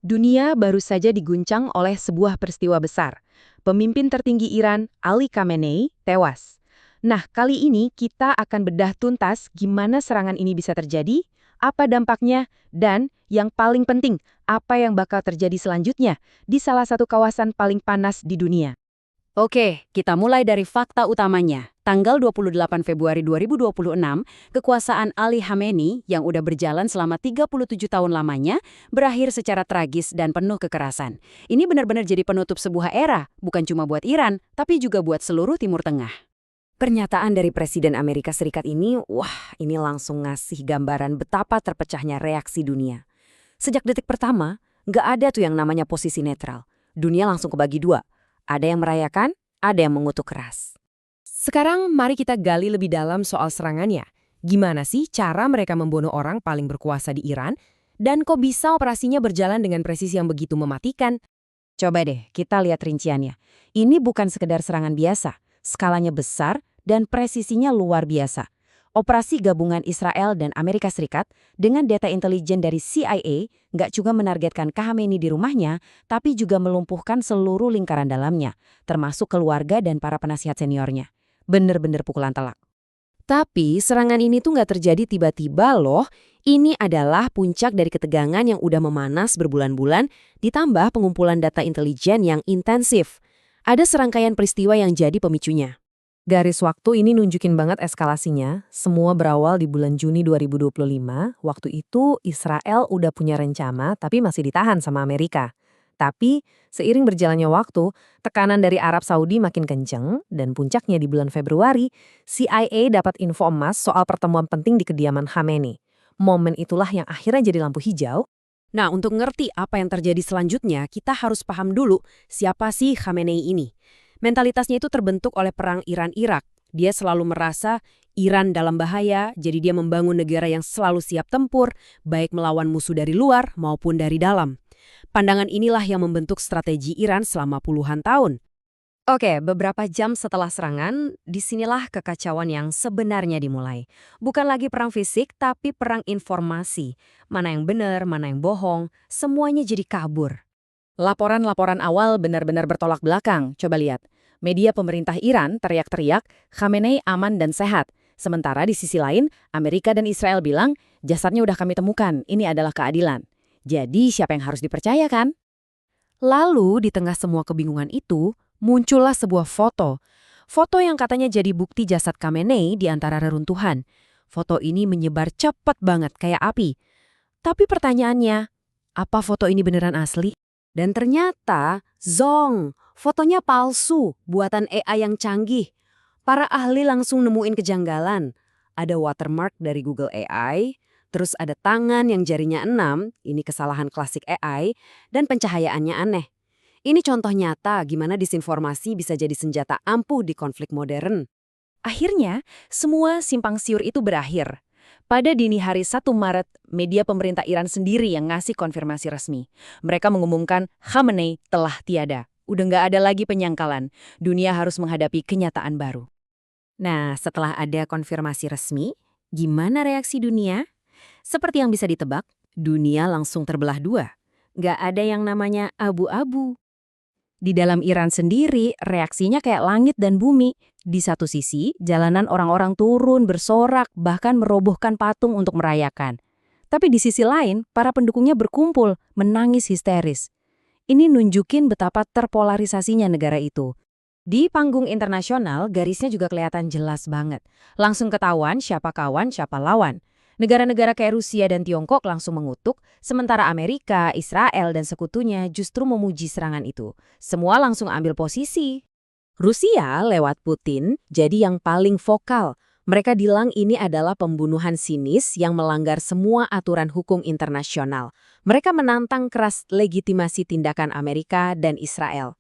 Dunia baru saja diguncang oleh sebuah peristiwa besar. Pemimpin tertinggi Iran, Ali Khamenei, tewas. Nah, kali ini kita akan bedah tuntas gimana serangan ini bisa terjadi, apa dampaknya, dan yang paling penting, apa yang bakal terjadi selanjutnya di salah satu kawasan paling panas di dunia. Oke, kita mulai dari fakta utamanya. Tanggal 28 Februari 2026, kekuasaan Ali Khamenei yang udah berjalan selama 37 tahun lamanya berakhir secara tragis dan penuh kekerasan. Ini benar-benar jadi penutup sebuah era, bukan cuma buat Iran, tapi juga buat seluruh Timur Tengah. Pernyataan dari Presiden Amerika Serikat ini, ini langsung ngasih gambaran betapa terpecahnya reaksi dunia. Sejak detik pertama, nggak ada tuh yang namanya posisi netral. Dunia langsung kebagi dua. Ada yang merayakan, ada yang mengutuk keras. Sekarang mari kita gali lebih dalam soal serangannya. Gimana sih cara mereka membunuh orang paling berkuasa di Iran? Dan kok bisa operasinya berjalan dengan presisi yang begitu mematikan? Coba deh, kita lihat rinciannya. Ini bukan sekedar serangan biasa. Skalanya besar dan presisinya luar biasa. Operasi gabungan Israel dan Amerika Serikat dengan data intelijen dari CIA nggak cuma menargetkan Khamenei di rumahnya, tapi juga melumpuhkan seluruh lingkaran dalamnya, termasuk keluarga dan para penasihat seniornya. Bener-bener pukulan telak. Tapi serangan ini tuh nggak terjadi tiba-tiba loh. Ini adalah puncak dari ketegangan yang udah memanas berbulan-bulan, ditambah pengumpulan data intelijen yang intensif. Ada serangkaian peristiwa yang jadi pemicunya. Garis waktu ini nunjukin banget eskalasinya. Semua berawal di bulan Juni 2025. Waktu itu Israel udah punya rencana tapi masih ditahan sama Amerika. Tapi seiring berjalannya waktu, tekanan dari Arab Saudi makin kenceng dan puncaknya di bulan Februari, CIA dapat info emas soal pertemuan penting di kediaman Khamenei. Momen itulah yang akhirnya jadi lampu hijau. Nah, untuk ngerti apa yang terjadi selanjutnya, kita harus paham dulu siapa sih Khamenei ini. Mentalitasnya itu terbentuk oleh perang Iran-Irak. Dia selalu merasa Iran dalam bahaya, jadi dia membangun negara yang selalu siap tempur, baik melawan musuh dari luar maupun dari dalam. Pandangan inilah yang membentuk strategi Iran selama puluhan tahun. Oke, beberapa jam setelah serangan, disinilah kekacauan yang sebenarnya dimulai. Bukan lagi perang fisik, tapi perang informasi. Mana yang benar, mana yang bohong, semuanya jadi kabur. Laporan-laporan awal benar-benar bertolak belakang. Coba lihat. Media pemerintah Iran teriak-teriak, Khamenei aman dan sehat. Sementara di sisi lain, Amerika dan Israel bilang, jasadnya udah kami temukan, ini adalah keadilan. Jadi siapa yang harus dipercaya kan? Lalu di tengah semua kebingungan itu, muncullah sebuah foto. Foto yang katanya jadi bukti jasad Khamenei di antara reruntuhan. Foto ini menyebar cepat banget kayak api. Tapi pertanyaannya, apa foto ini beneran asli? Dan ternyata, zong, fotonya palsu, buatan AI yang canggih. Para ahli langsung nemuin kejanggalan. Ada watermark dari Google AI, terus ada tangan yang jarinya 6, ini kesalahan klasik AI, dan pencahayaannya aneh. Ini contoh nyata gimana disinformasi bisa jadi senjata ampuh di konflik modern. Akhirnya, semua simpang siur itu berakhir. Pada dini hari 1 Maret, media pemerintah Iran sendiri yang ngasih konfirmasi resmi. Mereka mengumumkan Khamenei telah tiada. Udah nggak ada lagi penyangkalan. Dunia harus menghadapi kenyataan baru. Nah, setelah ada konfirmasi resmi, gimana reaksi dunia? Seperti yang bisa ditebak, dunia langsung terbelah dua. Nggak ada yang namanya abu-abu. Di dalam Iran sendiri, reaksinya kayak langit dan bumi. Di satu sisi, jalanan orang-orang turun, bersorak, bahkan merobohkan patung untuk merayakan. Tapi di sisi lain, para pendukungnya berkumpul, menangis histeris. Ini nunjukin betapa terpolarisasinya negara itu. Di panggung internasional, garisnya juga kelihatan jelas banget. Langsung ketahuan siapa kawan, siapa lawan. Negara-negara kayak Rusia dan Tiongkok langsung mengutuk, sementara Amerika, Israel, dan sekutunya justru memuji serangan itu. Semua langsung ambil posisi. Rusia lewat Putin jadi yang paling vokal. Mereka bilang ini adalah pembunuhan sinis yang melanggar semua aturan hukum internasional. Mereka menantang keras legitimasi tindakan Amerika dan Israel.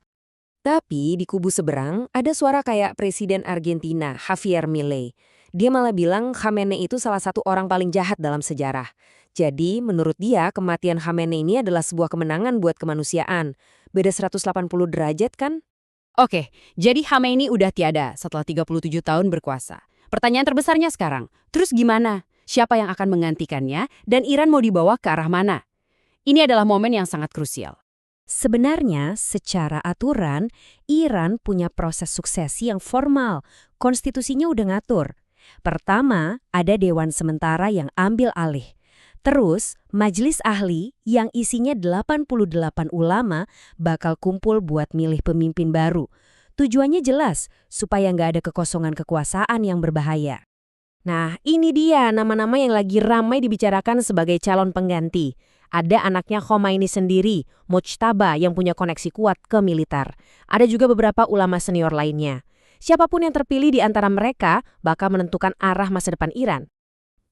Tapi di kubu seberang ada suara kayak Presiden Argentina, Javier Milei. Dia malah bilang Khamenei itu salah satu orang paling jahat dalam sejarah. Jadi, menurut dia, kematian Khamenei ini adalah sebuah kemenangan buat kemanusiaan. Beda 180 derajat kan? Oke, jadi Khamenei udah tiada setelah 37 tahun berkuasa. Pertanyaan terbesarnya sekarang, terus gimana? Siapa yang akan menggantikannya? Dan Iran mau dibawa ke arah mana? Ini adalah momen yang sangat krusial. Sebenarnya, secara aturan, Iran punya proses suksesi yang formal. Konstitusinya udah ngatur. Pertama, ada Dewan Sementara yang ambil alih. Terus, Majelis Ahli yang isinya 88 ulama bakal kumpul buat milih pemimpin baru. Tujuannya jelas, supaya nggak ada kekosongan kekuasaan yang berbahaya. Nah, ini dia nama-nama yang lagi ramai dibicarakan sebagai calon pengganti. Ada anaknya Khomeini sendiri, Mojtaba, yang punya koneksi kuat ke militer. Ada juga beberapa ulama senior lainnya. Siapapun yang terpilih di antara mereka bakal menentukan arah masa depan Iran.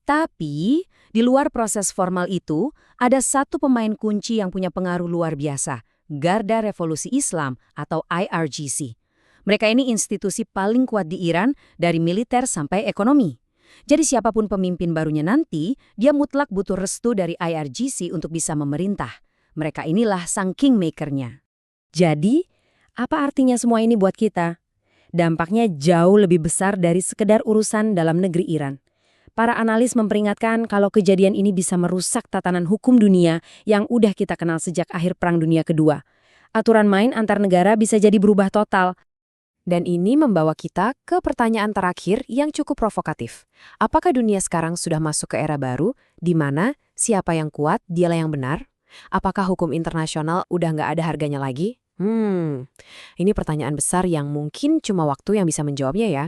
Tapi, di luar proses formal itu, ada satu pemain kunci yang punya pengaruh luar biasa, Garda Revolusi Islam atau IRGC. Mereka ini institusi paling kuat di Iran dari militer sampai ekonomi. Jadi siapapun pemimpin barunya nanti, dia mutlak butuh restu dari IRGC untuk bisa memerintah. Mereka inilah sang kingmaker-nya. Jadi, apa artinya semua ini buat kita? Dampaknya jauh lebih besar dari sekedar urusan dalam negeri Iran. Para analis memperingatkan kalau kejadian ini bisa merusak tatanan hukum dunia yang udah kita kenal sejak akhir Perang Dunia Kedua. Aturan main antar negara bisa jadi berubah total. Dan ini membawa kita ke pertanyaan terakhir yang cukup provokatif. Apakah dunia sekarang sudah masuk ke era baru, di mana siapa yang kuat, dialah yang benar? Apakah hukum internasional udah nggak ada harganya lagi? Ini pertanyaan besar yang mungkin cuma waktu yang bisa menjawabnya ya.